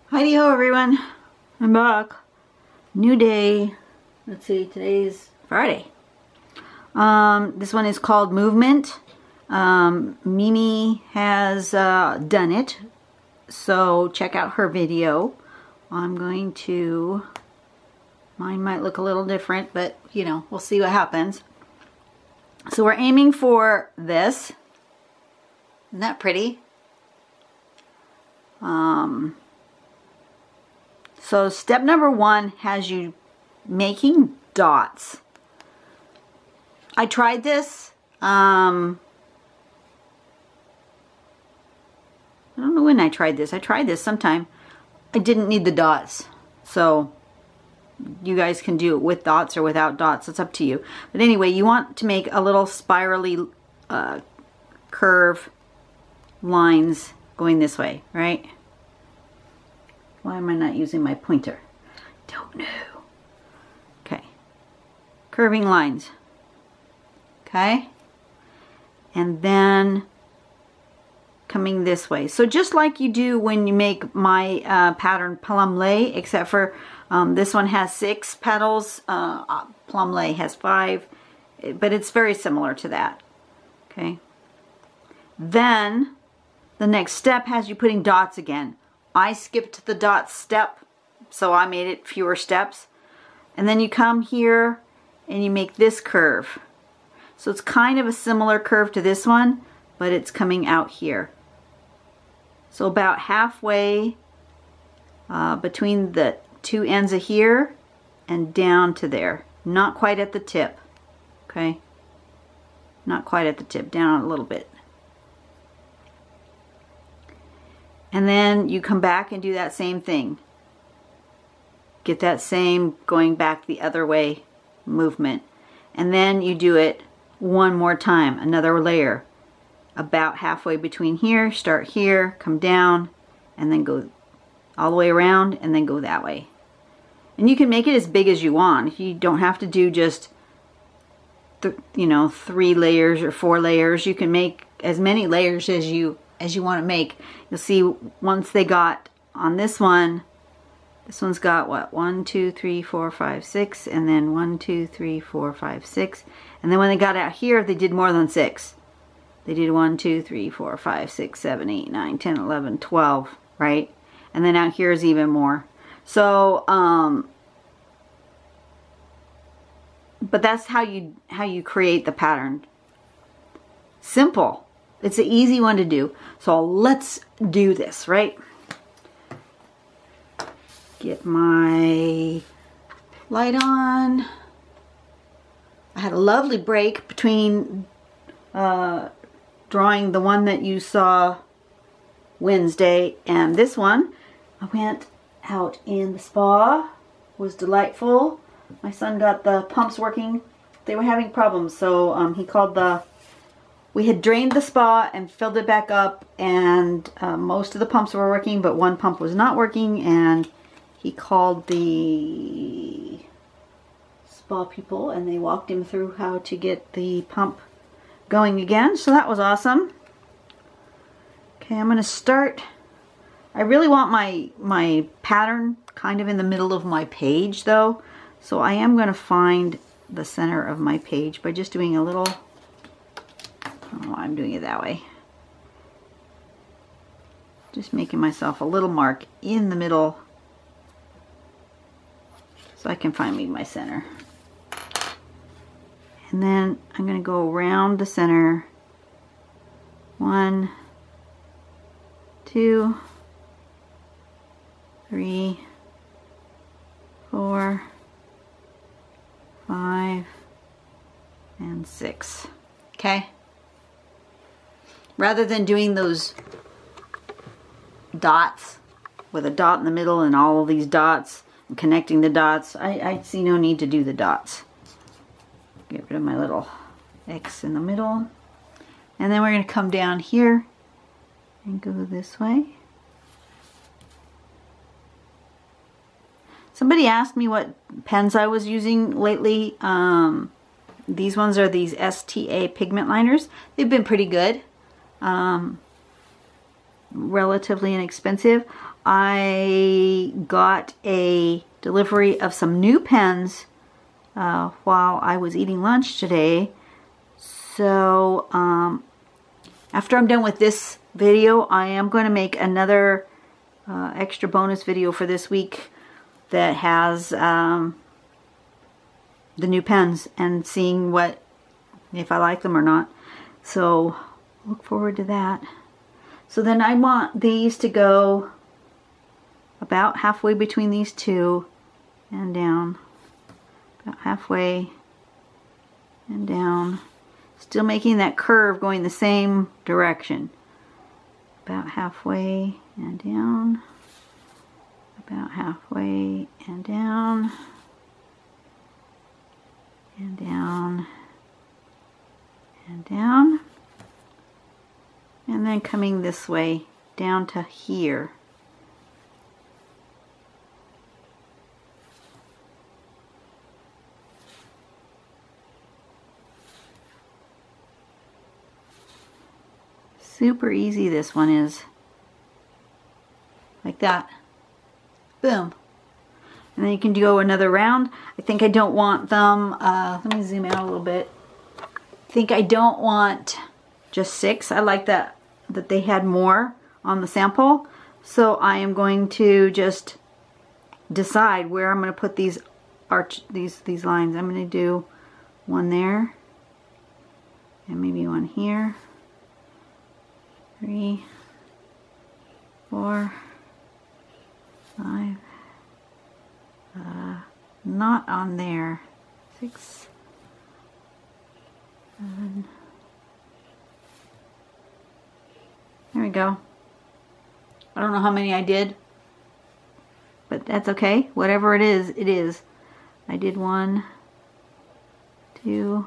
Heidi ho everyone, I'm back. New day. Let's see, today's Friday. This one is called Movement. Mimi has done it, so check out her video. I'm going to, mine might look a little different, but you know, we'll see what happens. So we're aiming for this. Isn't that pretty? So step number one has you making dots. I tried this. I don't know when I tried this. I tried this sometime. I didn't need the dots. So you guys can do it with dots or without dots. It's up to you. But anyway, you want to make a little spirally curve lines going this way, right? Why am I not using my pointer? Don't know. Okay. Curving lines. Okay. And then coming this way. So just like you do when you make my pattern Plum Lay, except for this one has 6 petals. Plum Lay has 5. But it's very similar to that. Okay. Then the next step has you putting dots again. I skipped the dot step, so I made it fewer steps. And then you come here and you make this curve. So it's kind of a similar curve to this one, but it's coming out here. So about halfway between the two ends of here and down to there. Not quite at the tip, okay? Not quite at the tip, down a little bit. And then you come back and do that same thing. Get that same going back the other way movement. And then you do it one more time, another layer. About halfway between here, start here, come down, and then go all the way around, and then go that way. And you can make it as big as you want. You don't have to do just, you know, 3 layers or 4 layers. You can make as many layers as you want to make. You'll see once they got on this one's got what, 1, 2, 3, 4, 5, 6, and then 1, 2, 3, 4, 5, 6, and then when they got out here they did more than 6. They did 1, 2, 3, 4, 5, 6, 7, 8, 9, 10, 11, 12, right? And then out here is even more. So but that's how you create the pattern. Simple. It's an easy one to do. So let's do this, right? Get my light on. I had a lovely break between drawing the one that you saw Wednesday and this one. I went out in the spa. It was delightful. My son got the pumps working. They were having problems, so he called we had drained the spa and filled it back up, and most of the pumps were working, but one pump was not working, and he called the spa people, and they walked him through how to get the pump going again, so that was awesome. Okay, I'm going to start. I really want my pattern kind of in the middle of my page, though, so I am going to find the center of my page by just doing a little... I don't know why I'm doing it that way. Just making myself a little mark in the middle so I can find my center. And then I'm going to go around the center. 1, 2, 3, 4, 5, and 6. Okay? Rather than doing those dots with a dot in the middle and all of these dots and connecting the dots, I see no need to do the dots. Get rid of my little X in the middle. And then we're going to come down here and go this way. Somebody asked me what pens I was using lately. These ones are these STA pigment liners. They've been pretty good. Relatively inexpensive. I got a delivery of some new pens while I was eating lunch today. So after I'm done with this video, I am going to make another extra bonus video for this week that has the new pens and seeing if I like them or not. So look forward to that. So then I want these to go about halfway between these two and down. About halfway and down. Still making that curve going the same direction. About halfway and down. About halfway and down. And down. And down. And then coming this way down to here. Super easy this one is. Like that. Boom. And then you can go another round. I think I don't want them, let me zoom out a little bit. I think I don't want just 6. I like that they had more on the sample. So I am going to just decide where I'm going to put these lines. I'm going to do one there. And maybe one here. 3, 4, 5, not on there, 6, 7, there we go. I don't know how many I did, but that's okay. Whatever it is, it is. I did 1, 2,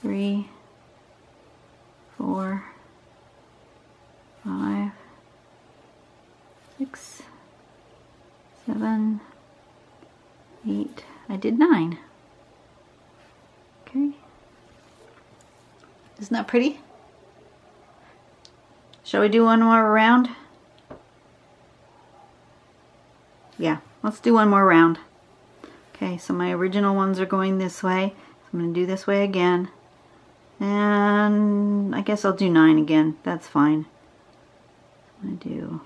3, 4, 5, 6, 7, 8. I did 9. Okay. Isn't that pretty? Shall we do one more round? Yeah, let's do one more round. Okay, so my original ones are going this way. So I'm going to do this way again. And I guess I'll do 9 again. That's fine. I'm going to do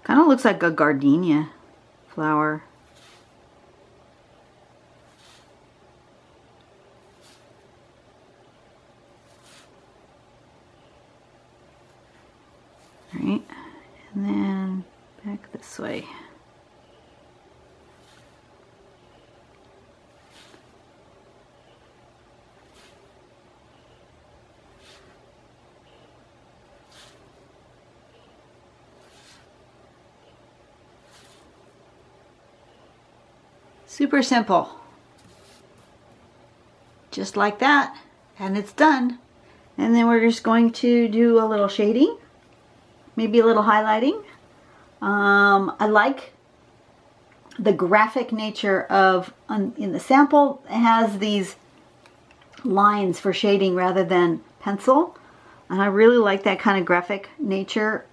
kind of looks like a gardenia flower. Alright, and then back this way. Super simple. Just like that. And it's done. And then we're just going to do a little shading. Maybe a little highlighting. I like the graphic nature of, in the sample, it has these lines for shading rather than pencil. And I really like that kind of graphic nature.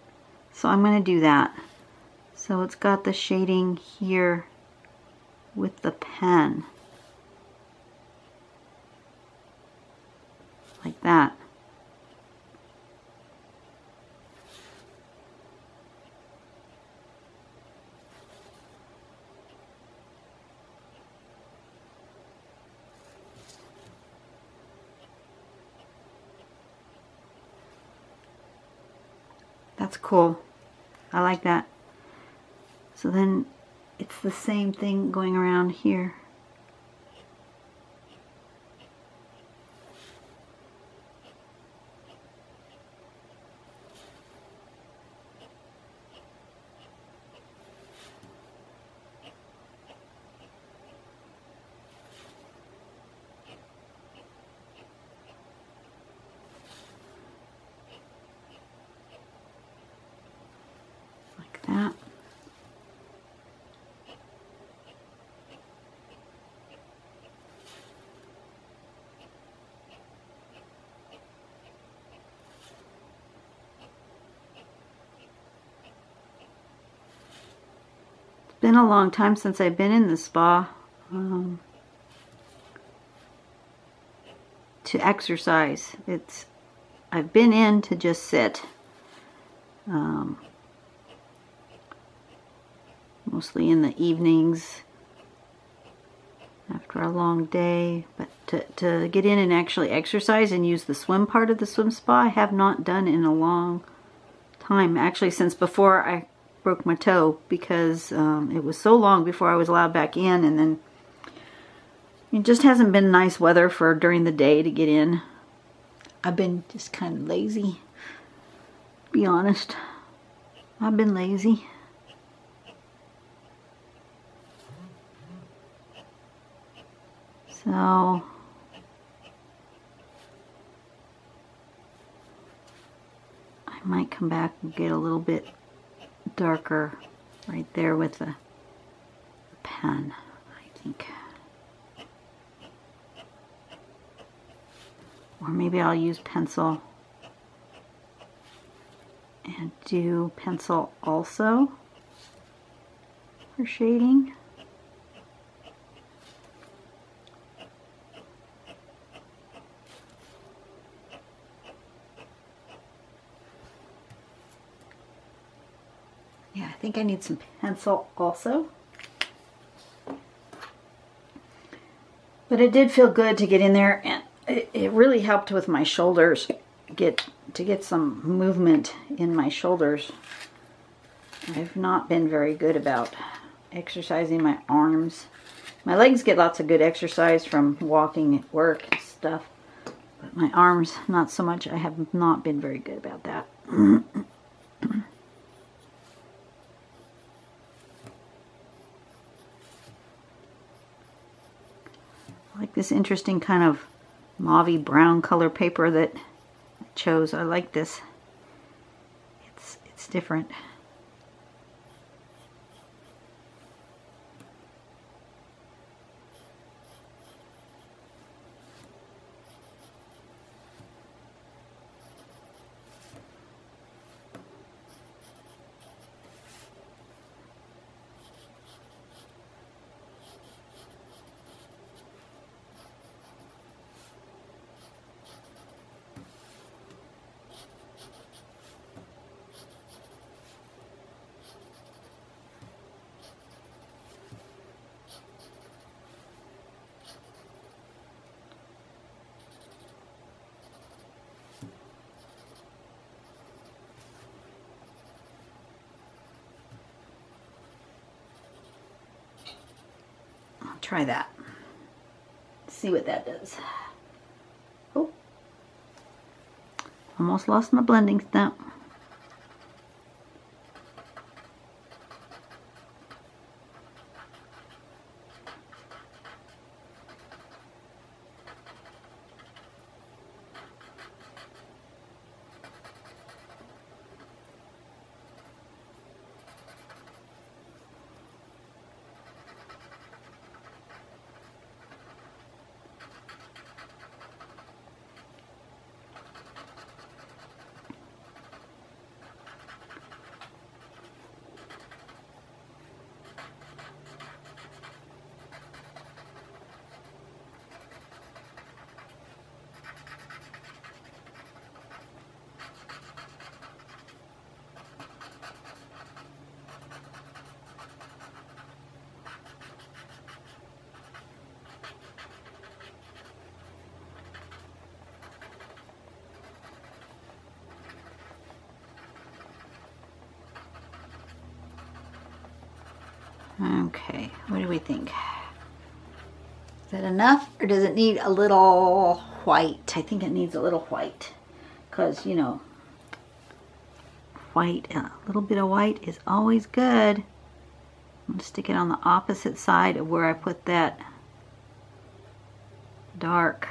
So I'm going to do that. So it's got the shading here with the pen. Like that. That's cool. I like that. So then it's the same thing going around here. Like that. been a long time since I've been in the spa to exercise. I've been in to just sit. Mostly in the evenings after a long day, but to get in and actually exercise and use the swim part of the swim spa, I have not done in a long time, actually since before I broke my toe, because it was so long before I was allowed back in, and then it just hasn't been nice weather for during the day to get in. I've been just kind of lazy, to be honest. I've been lazy. So I might come back and get a little bit darker right there with the pen, I think. Or maybe I'll use pencil and do pencil also for shading. Yeah, I think I need some pencil also. But it did feel good to get in there, and it really helped with my shoulders, to get some movement in my shoulders. I've not been very good about exercising my arms. My legs get lots of good exercise from walking at work and stuff, but my arms, not so much. I have not been very good about that. I like this interesting kind of mauvey brown color paper that I chose. I like this. It's different. Try that. See what that does. Oh, almost lost my blending stump. Okay, what do we think? Is that enough, or does it need a little white? I think it needs a little white, because, you know, white, a little bit of white is always good. I'm going to stick it on the opposite side of where I put that dark.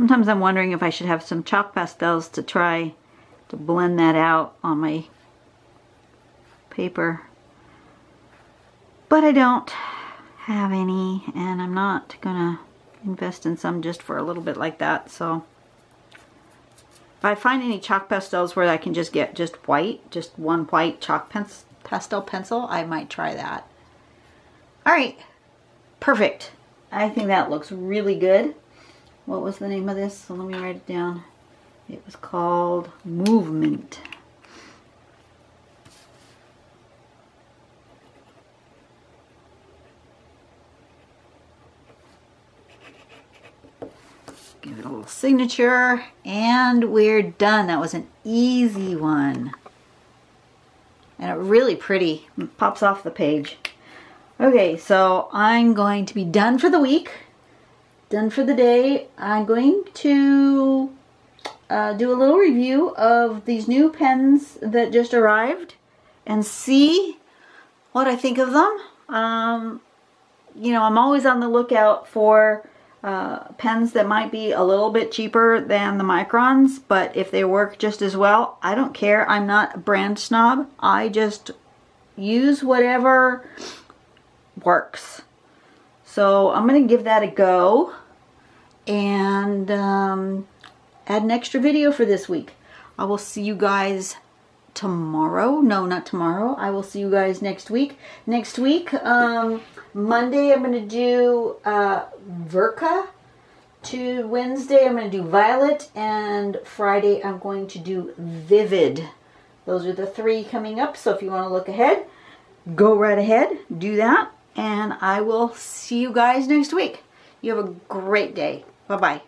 Sometimes I'm wondering if I should have some chalk pastels to try to blend that out on my paper. But I don't have any, and I'm not gonna invest in some just for a little bit like that. So if I find any chalk pastels where I can just get just white, just one white chalk pastel pencil, I might try that. All right, perfect. I think that looks really good. What was the name of this? So let me write it down. It was called Movement. Give it a little signature, and we're done. That was an easy one. And it really pretty. It pops off the page. Okay, so I'm going to be done for the week. Done for the day. I'm going to do a little review of these new pens that just arrived and see what I think of them. You know, I'm always on the lookout for pens that might be a little bit cheaper than the Microns, but if they work just as well, I don't care. I'm not a brand snob. I just use whatever works. So I'm going to give that a go and add an extra video for this week. I will see you guys tomorrow. No, not tomorrow. I will see you guys next week. Next week, Monday I'm going to do Verka. Wednesday I'm going to do Violet, and Friday I'm going to do Vivid. Those are the 3 coming up, so if you want to look ahead, go right ahead, do that, and I will see you guys next week. You have a great day. Bye-bye.